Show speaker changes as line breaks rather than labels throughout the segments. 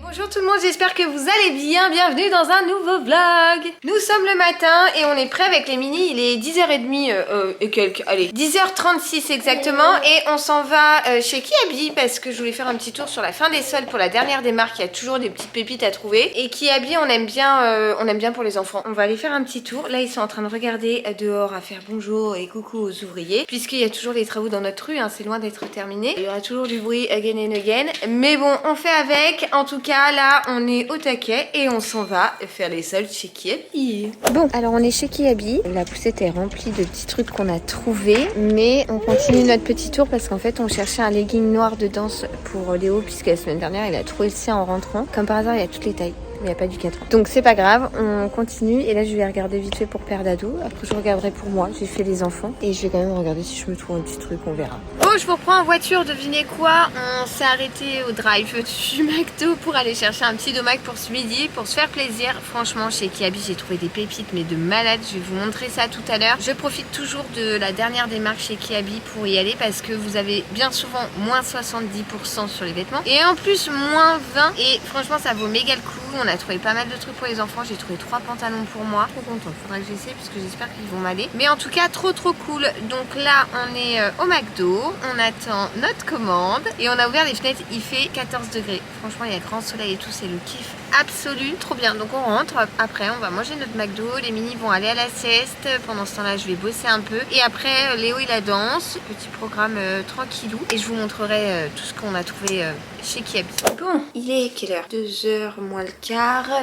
Bonjour tout le monde, j'espère que vous allez bien, bienvenue dans un nouveau vlog. Nous sommes le matin et on est prêt avec les mini, il est 10h30 et quelques, allez 10h36 exactement et on s'en va chez Kiabi parce que je voulais faire un petit tour sur la fin des soldes pour la dernière des marques, il y a toujours des petites pépites à trouver et Kiabi on aime bien pour les enfants. On va aller faire un petit tour, là ils sont en train de regarder dehors à faire bonjour et coucou aux ouvriers puisqu'il y a toujours les travaux dans notre rue, hein, c'est loin d'être terminé. Il y aura toujours du bruit again and again, mais bon on fait avec, en tout cas là on est au taquet et on s'en va faire les soldes chez Kiabi. Bon alors on est chez Kiabi, la poussette est remplie de petits trucs qu'on a trouvés, mais on continue notre petit tour parce qu'en fait on cherchait un legging noir de danse pour Léo puisque la semaine dernière il a trouvé le sien en rentrant. Comme par hasard il y a toutes les tailles. Mais il n'y a pas du 4 ans. Donc c'est pas grave, on continue et là je vais regarder vite fait pour père d'ado. Après je regarderai pour moi, j'ai fait les enfants et je vais quand même regarder si je me trouve un petit truc, on verra. Bon je vous reprends en voiture, devinez quoi, on s'est arrêté au drive du McDo pour aller chercher un petit domac pour ce midi, pour se faire plaisir. Franchement chez Kiabi j'ai trouvé des pépites mais de malade, je vais vous montrer ça tout à l'heure. Je profite toujours de la dernière des marques chez Kiabi pour y aller parce que vous avez bien souvent moins 70% sur les vêtements et en plus moins 20 et franchement ça vaut méga le coup. On a trouvé pas mal de trucs pour les enfants, j'ai trouvé 3 pantalons pour moi, trop contente, faudra que j'essaie parce que j'espère qu'ils vont m'aller, mais en tout cas trop cool. Donc là on est au McDo, on attend notre commande et on a ouvert les fenêtres, il fait 14 degrés, franchement il y a grand soleil et tout, c'est le kiff absolu, trop bien. Donc on rentre, après on va manger notre McDo, les mini vont aller à la sieste, pendant ce temps là je vais bosser un peu et après Léo il a danse, petit programme tranquillou et je vous montrerai tout ce qu'on a trouvé chez Kiabi. Bon, il est quelle heure? 2h moins le quart.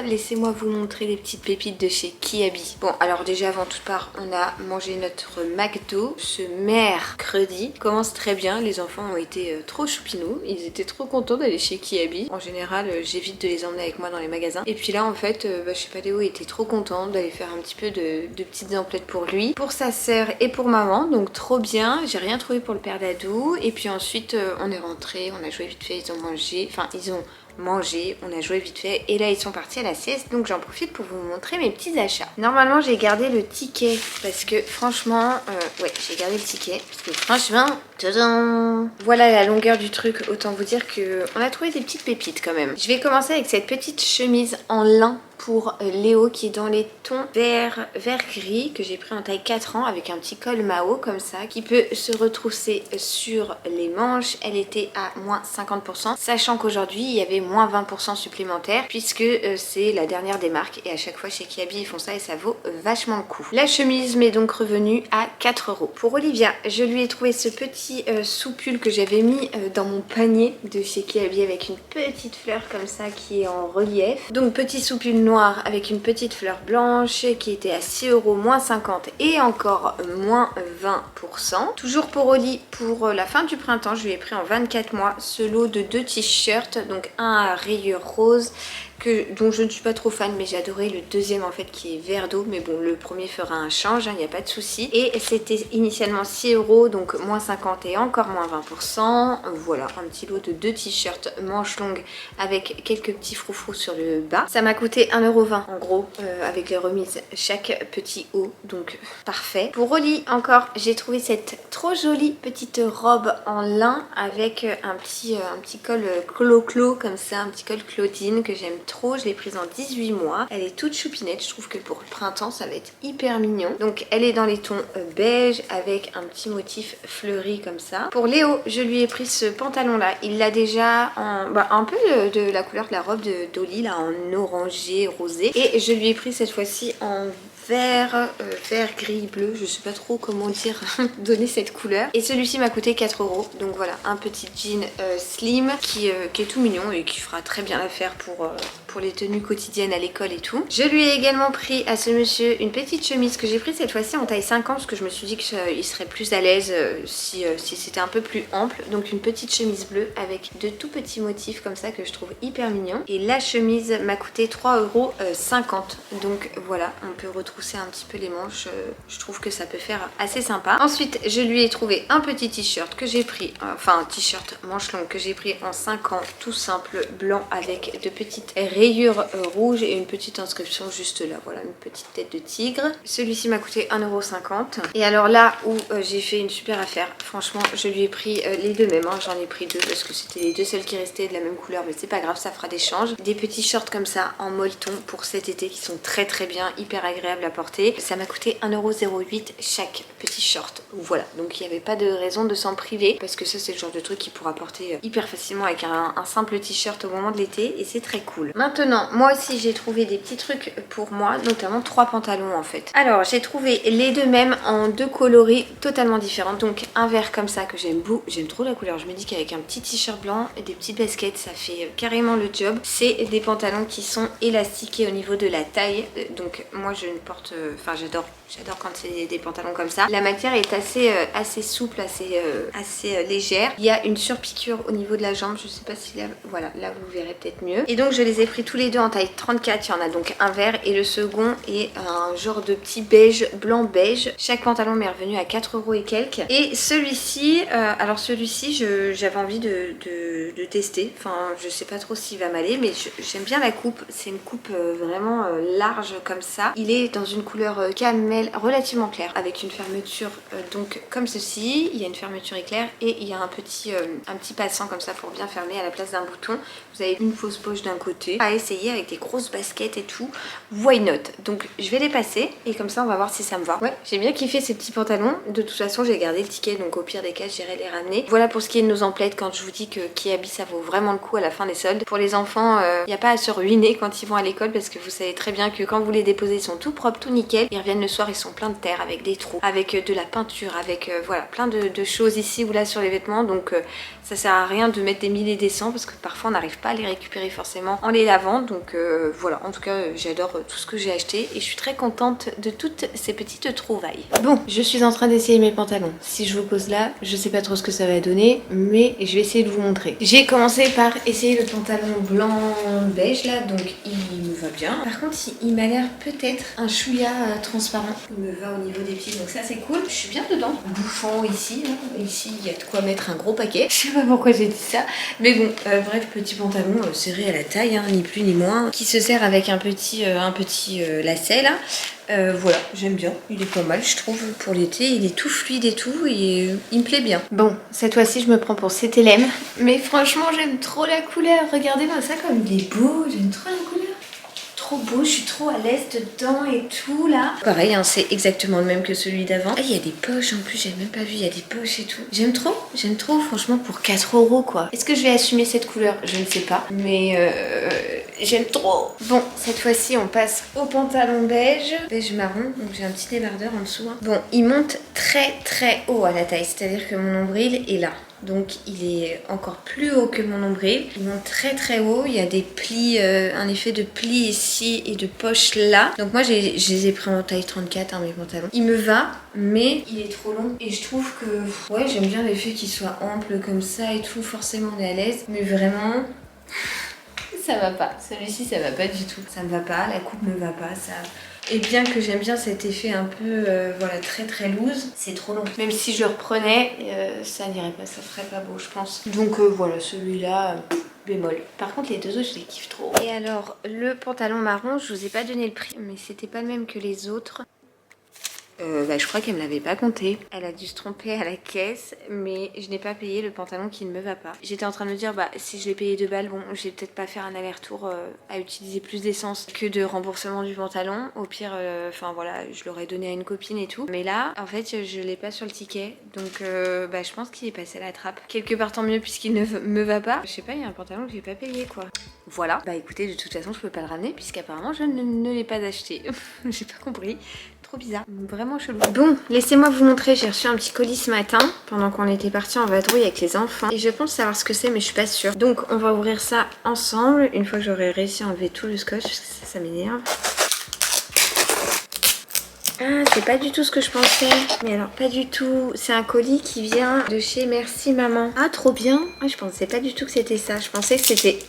Laissez-moi vous montrer les petites pépites de chez Kiabi. Bon, alors déjà avant toute part, on a mangé notre McDo ce mercredi. Commence très bien, les enfants ont été trop choupinous. Ils étaient trop contents d'aller chez Kiabi. En général, j'évite de les emmener avec moi dans les magasins. Et puis là, en fait, je sais pas, Léo était trop content d'aller faire un petit peu de petites emplettes pour lui, pour sa sœur et pour maman. Donc trop bien. J'ai rien trouvé pour le père d'ado. Et puis ensuite, on est rentré, on a joué vite fait, ils ont mangé. Enfin, ils ont mangé, on a joué vite fait et là ils sont partis à la sieste, donc j'en profite pour vous montrer mes petits achats. Normalement j'ai gardé le ticket parce que franchement ouais j'ai gardé le ticket parce que franchement tadam, voilà la longueur du truc, autant vous dire que on a trouvé des petites pépites quand même. Je vais commencer avec cette petite chemise en lin pour Léo qui est dans les tons vert gris que j'ai pris en taille 4 ans avec un petit col Mao comme ça qui peut se retrousser sur les manches. Elle était à moins 50%, sachant qu'aujourd'hui il y avait moins 20% supplémentaire puisque c'est la dernière des marques et à chaque fois chez Kiabi ils font ça et ça vaut vachement le coup. La chemise m'est donc revenue à 4 €. Pour Olivia, je lui ai trouvé ce petit sous-pull que j'avais mis dans mon panier de chez Kiabi avec une petite fleur comme ça qui est en relief. Donc petit sous-pull noir avec une petite fleur blanche qui était à 6 € moins 50 et encore moins 20%. Toujours pour Oli, pour la fin du printemps, je lui ai pris en 24 mois ce lot de 2 t-shirts, donc un à rayures roses dont je ne suis pas trop fan, mais j'ai adoré le deuxième en fait qui est vert d'eau, mais bon le premier fera un change, il n'y a pas de souci. Et c'était initialement 6 €, donc moins 50 et encore moins 20%. Voilà, un petit lot de 2 t-shirts manches longues avec quelques petits froufrous sur le bas. Ça m'a coûté 1,20 € en gros, avec les remises chaque petit haut, donc parfait. Pour Oli encore, j'ai trouvé cette trop jolie petite robe en lin avec un petit col clo-clo comme ça, un petit col Claudine que j'aime trop. Je l'ai prise en 18 mois. Elle est toute choupinette. Je trouve que pour le printemps, ça va être hyper mignon. Donc, elle est dans les tons beige avec un petit motif fleuri comme ça. Pour Léo, je lui ai pris ce pantalon-là. Il l'a déjà en un peu de la couleur de la robe d'Oli, là, en orangé, rosé. Et je lui ai pris cette fois-ci en vert, gris, bleu, je sais pas trop comment dire, donner cette couleur. Et celui-ci m'a coûté 4 €. Donc voilà, un petit jean slim qui est tout mignon et qui fera très bien l'affaire pour les tenues quotidiennes à l'école et tout. Je lui ai également pris à ce monsieur une petite chemise que j'ai prise cette fois-ci en taille 50 parce que je me suis dit qu'il serait plus à l'aise si c'était un peu plus ample. Donc une petite chemise bleue avec de tout petits motifs comme ça que je trouve hyper mignon. Et la chemise m'a coûté 3,50 €. Donc voilà, on peut retrousser un petit peu les manches. Je trouve que ça peut faire assez sympa. Ensuite, je lui ai trouvé un petit t-shirt que j'ai pris, enfin un t-shirt manche longue que j'ai pris en 5 ans, tout simple, blanc avec de petites rayures rayures rouges et une petite inscription juste là, voilà, une petite tête de tigre. Celui-ci m'a coûté 1,50 €. Et alors là où j'ai fait une super affaire, franchement je lui ai pris les deux mêmes, hein. J'en ai pris deux parce que c'était les deux seules qui restaient de la même couleur, mais c'est pas grave, ça fera d'échange. Des petits shorts comme ça en molleton pour cet été qui sont très très bien, hyper agréables à porter. Ça m'a coûté 1,08 € chaque petit short. Voilà, donc il n'y avait pas de raison de s'en priver parce que ça c'est le genre de truc qu'il pourra porter hyper facilement avec un simple t-shirt au moment de l'été et c'est très cool. Maintenant, moi aussi j'ai trouvé des petits trucs pour moi, notamment 3 pantalons en fait. Alors j'ai trouvé les deux mêmes en deux coloris totalement différents. Donc un vert comme ça que j'aime beaucoup, j'aime trop la couleur. Je me dis qu'avec un petit t-shirt blanc et des petites baskets ça fait carrément le job. C'est des pantalons qui sont élastiqués au niveau de la taille. Donc moi je ne porte, enfin j'adore quand c'est des pantalons comme ça. La matière est assez souple, assez légère. Il y a une surpiqûre au niveau de la jambe, je sais pas si là, voilà, là vous verrez peut-être mieux. Et donc je les ai pris tous les deux en taille 34, il y en a donc un vert et le second est un genre de petit beige, blanc beige. Chaque pantalon m'est revenu à 4 € et quelques. Et celui-ci, alors celui-ci j'avais envie de tester, enfin je sais pas trop s'il va m'aller, mais j'aime bien la coupe, c'est une coupe vraiment large comme ça. Il est dans une couleur camel relativement claire avec une fermeture donc comme ceci, il y a une fermeture éclair et il y a un petit passant comme ça pour bien fermer à la place d'un bouton. Vous avez une fausse poche d'un côté à essayer avec des grosses baskets et tout, why not. Donc je vais les passer et comme ça on va voir si ça me va. Ouais, j'ai bien kiffé ces petits pantalons, de toute façon j'ai gardé le ticket donc au pire des cas j'irai les ramener. Voilà pour ce qui est de nos emplettes, quand je vous dis que Kiabi ça vaut vraiment le coup à la fin des soldes. Pour les enfants, il n'y a pas à se ruiner quand ils vont à l'école parce que vous savez très bien que quand vous les déposez ils sont tout propres, tout nickel. Ils reviennent le soir, ils sont pleins de terre avec des trous, avec de la peinture, avec voilà plein de choses ici ou là sur les vêtements. Donc ça sert à rien de mettre des milliers des cents parce que parfois on n'arrive pas à les récupérer forcément en les lavant. Donc voilà, en tout cas j'adore tout ce que j'ai acheté et je suis très contente de toutes ces petites trouvailles. Bon, je suis en train d'essayer mes pantalons. Si je vous pose là, je sais pas trop ce que ça va donner, mais je vais essayer de vous montrer. J'ai commencé par essayer le pantalon blanc beige là, donc il me va bien. Par contre il m'a l'air peut-être un chouïa transparent. Il me va au niveau des pieds, donc ça c'est cool. Je suis bien dedans. Bouffon ici, là. Ici il y a de quoi mettre un gros paquet. Je sais pas pourquoi j'ai dit ça, mais bon, bref, petit pantalon serré à la taille, hein, ni plus ni moins, qui se sert avec un petit lacet là. Voilà, j'aime bien, il est pas mal je trouve pour l'été, il est tout fluide et tout et il me plaît bien. Bon, cette fois-ci je me prends pour CTLM, mais franchement j'aime trop la couleur, regardez-moi ça comme il est beau, j'aime trop la couleur. Trop beau, je suis trop à l'aise dedans et tout là. Pareil, hein, c'est exactement le même que celui d'avant. Ah, il y a des poches en plus, j'avais même pas vu, il y a des poches et tout. J'aime trop, franchement pour 4 € quoi. Est-ce que je vais assumer cette couleur? Je ne sais pas, mais j'aime trop. Bon, cette fois-ci on passe au pantalon beige marron, donc j'ai un petit débardeur en dessous. Hein. Bon, il monte très très haut à la taille, c'est-à-dire que mon nombril est là. Donc il est encore plus haut que mon nombril. Il monte très très haut. Il y a des plis, un effet de plis ici et de poche là. Donc moi je les ai pris en taille 34 hein, mes pantalons. Il me va, mais il est trop long. Et je trouve que ouais, j'aime bien l'effet qu'il soit ample comme ça et tout. Forcément on est à l'aise. Mais vraiment, ça va pas. Celui-ci ça va pas du tout. Ça me va pas, la coupe me va pas, ça... Et bien que j'aime bien cet effet un peu voilà, très très loose, c'est trop long. Même si je le reprenais, ça n'irait pas, ça ferait pas beau je pense. Donc voilà, celui-là, bémol. Par contre les deux autres je les kiffe trop. Et alors le pantalon marron, je vous ai pas donné le prix, mais c'était pas le même que les autres. Je crois qu'elle me l'avait pas compté. Elle a dû se tromper à la caisse, mais je n'ai pas payé le pantalon qui ne me va pas. J'étais en train de me dire, bah si je l'ai payé 2 balles, bon, je vais peut-être pas faire un aller-retour à utiliser plus d'essence que de remboursement du pantalon. Au pire, enfin voilà, je l'aurais donné à une copine et tout. Mais là, en fait, je l'ai pas sur le ticket, donc je pense qu'il est passé à la trappe. Quelque part tant mieux puisqu'il ne me va pas. Je sais pas, il y a un pantalon que j'ai pas payé quoi. Voilà. Bah écoutez, de toute façon, je peux pas le ramener puisqu'apparemment je ne l'ai pas acheté. J'ai pas compris. Bizarre, vraiment chelou. Bon, laissez-moi vous montrer, j'ai reçu un petit colis ce matin pendant qu'on était parti en vadrouille avec les enfants et je pense savoir ce que c'est mais je suis pas sûre. Donc on va ouvrir ça ensemble une fois que j'aurai réussi à enlever tout le scotch parce que ça m'énerve. Ah, c'est pas du tout ce que je pensais. Mais alors pas du tout. C'est un colis qui vient de chez Merci Maman. Ah, trop bien. Ah, je pensais pas du tout que c'était ça. Je pensais que c'était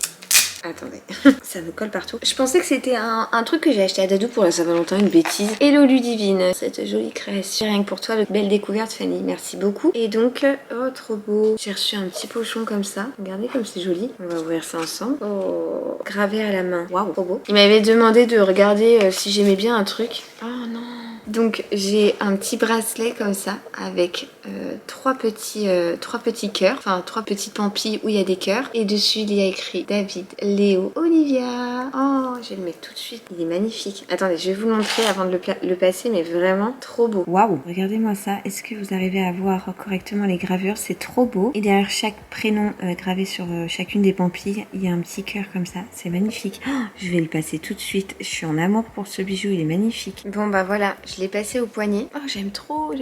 Attendez, ça me colle partout. Je pensais que c'était un truc que j'ai acheté à Dadou pour la Saint-Valentin, une bêtise. Hello Ludivine, cette jolie création. Rien que pour toi, belle découverte Fanny, merci beaucoup. Et donc, oh trop beau. J'ai reçu un petit pochon comme ça. Regardez comme c'est joli. On va ouvrir ça ensemble. Oh, gravé à la main. Waouh, trop beau. Il m'avait demandé de regarder si j'aimais bien un truc. Oh non. Donc j'ai un petit bracelet comme ça avec trois petits cœurs, enfin 3 petites pampilles où il y a des cœurs et dessus il y a écrit David, Léo, Olivia. Oh, je vais le mettre tout de suite, il est magnifique. Attendez, je vais vous le montrer avant de le passer, mais vraiment trop beau. Waouh, regardez-moi ça, est-ce que vous arrivez à voir correctement les gravures? C'est trop beau. Et derrière chaque prénom gravé sur chacune des pampilles, il y a un petit cœur comme ça, c'est magnifique. Oh, je vais le passer tout de suite, je suis en amour pour ce bijou, il est magnifique. Bon bah voilà, je l'ai passé au poignet. Oh j'aime trop,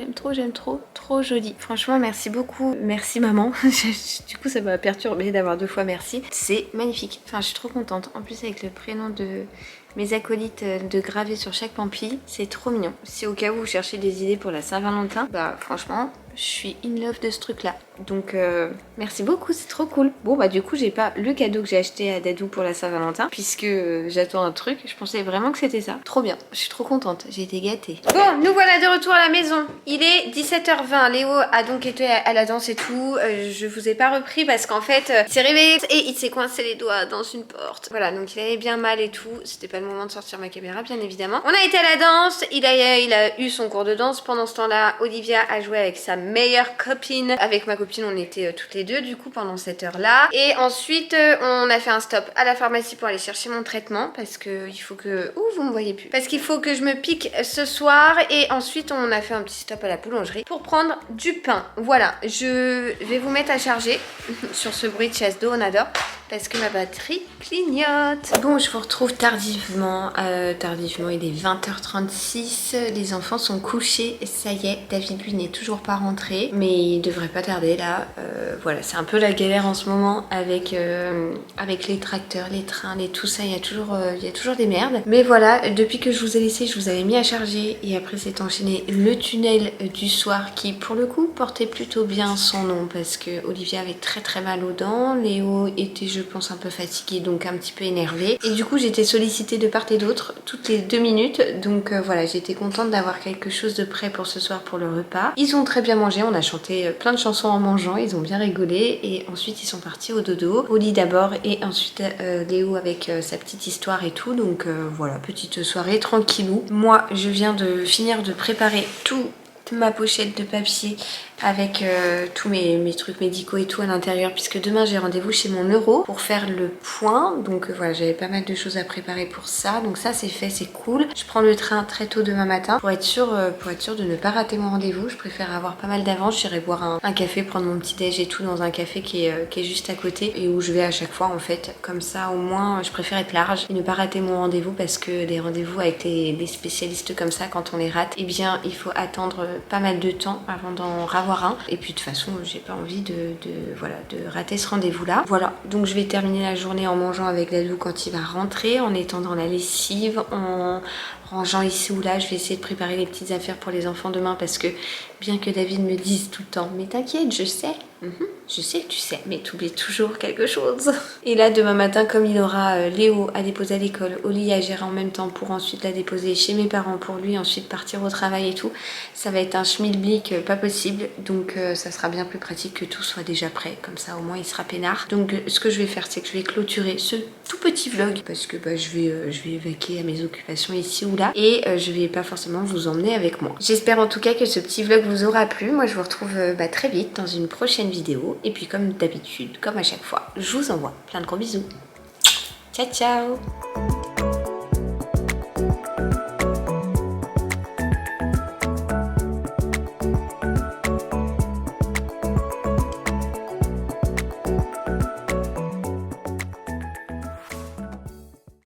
trop joli. Franchement merci beaucoup, merci maman. Du coup ça m'a perturbée d'avoir 2 fois merci. C'est magnifique, enfin je suis trop contente. En plus avec le prénom de mes acolytes de graver sur chaque pampille, c'est trop mignon. Si au cas où vous cherchez des idées pour la Saint-Valentin, bah franchement je suis in love de ce truc là. Donc merci beaucoup, c'est trop cool. Bon bah du coup j'ai pas le cadeau que j'ai acheté à Dadou pour la Saint-Valentin puisque j'attends un truc. Je pensais vraiment que c'était ça. Trop bien, je suis trop contente, j'ai été gâtée. Bon, nous voilà de retour à la maison. Il est 17h20, Léo a donc été à la danse et tout. Je vous ai pas repris parce qu'en fait il s'est réveillé et il s'est coincé les doigts dans une porte. Voilà, donc il avait bien mal et tout. C'était pas le moment de sortir ma caméra bien évidemment. On a été à la danse, il a eu son cours de danse. Pendant ce temps-là, Olivia a joué avec sa meilleure copine. Avec ma copine on était toutes les deux du coup pendant cette heure là. Et ensuite on a fait un stop à la pharmacie pour aller chercher mon traitement parce que il faut que... Ouh, vous me voyez plus. Parce qu'il faut que je me pique ce soir. Et ensuite on a fait un petit stop à la boulangerie pour prendre du pain. Voilà, je vais vous mettre à charger sur ce bruit de chasse d'eau, on adore. Parce que ma batterie clignote. Bon, je vous retrouve tardivement. Il est 20h36. Les enfants sont couchés. Ça y est, David lui n'est toujours pas rentré. Mais il devrait pas tarder là. Voilà, c'est un peu la galère en ce moment avec les tracteurs, les trains, tout ça. Il y a toujours des merdes. Mais voilà, depuis que je vous ai laissé, je vous avais mis à charger. Et après s'est enchaîné le tunnel du soir qui pour le coup portait plutôt bien son nom. Parce que Olivia avait très mal aux dents. Léo était, je pense, un peu fatigué, donc un petit peu énervé. Et du coup j'étais sollicitée de part et d'autre toutes les 2 minutes. Donc voilà, j'étais contente d'avoir quelque chose de prêt pour ce soir pour le repas. Ils ont très bien mangé, on a chanté plein de chansons en mangeant, ils ont bien rigolé. Et ensuite ils sont partis au dodo, au lit d'abord, et ensuite Léo avec sa petite histoire et tout. Donc voilà, petite soirée tranquillou. Moi je viens de finir de préparer toute ma pochette de papier avec tous mes trucs médicaux et tout à l'intérieur, puisque demain j'ai rendez-vous chez mon neuro pour faire le point. Donc voilà, j'avais pas mal de choses à préparer pour ça. Donc ça c'est fait, c'est cool. Je prends le train très tôt demain matin pour être sûre de ne pas rater mon rendez-vous. Je préfère avoir pas mal d'avance. J'irai boire un café, prendre mon petit déj et tout dans un café qui est juste à côté et où je vais à chaque fois en fait. Comme ça au moins je préfère être large et ne pas rater mon rendez-vous, parce que les rendez-vous avec les spécialistes comme ça, quand on les rate, eh bien il faut attendre pas mal de temps avant d'en ravoir un. Et puis de toute façon j'ai pas envie de rater ce rendez-vous là. Voilà, donc je vais terminer la journée en mangeant avec Dadou quand il va rentrer, en étendant la lessive, en rangeant ici ou là. Je vais essayer de préparer les petites affaires pour les enfants demain, parce que bien que David me dise tout le temps mais t'inquiète, je sais. Je sais que tu sais, mais tu oublies toujours quelque chose. Et là demain matin, comme il aura Léo à déposer à l'école, Oli à gérer en même temps pour ensuite la déposer chez mes parents pour lui ensuite partir au travail et tout, ça va être un schmilblick pas possible. Donc ça sera bien plus pratique que tout soit déjà prêt, comme ça au moins il sera peinard. Donc ce que je vais faire, c'est que je vais clôturer ce tout petit vlog, parce que je vais vaquer à mes occupations ici ou là, et je vais pas forcément vous emmener avec moi. J'espère en tout cas que ce petit vlog vous aura plu. Moi je vous retrouve très vite dans une prochaine vidéo, et puis comme d'habitude, comme à chaque fois, je vous envoie plein de gros bisous. Ciao ciao.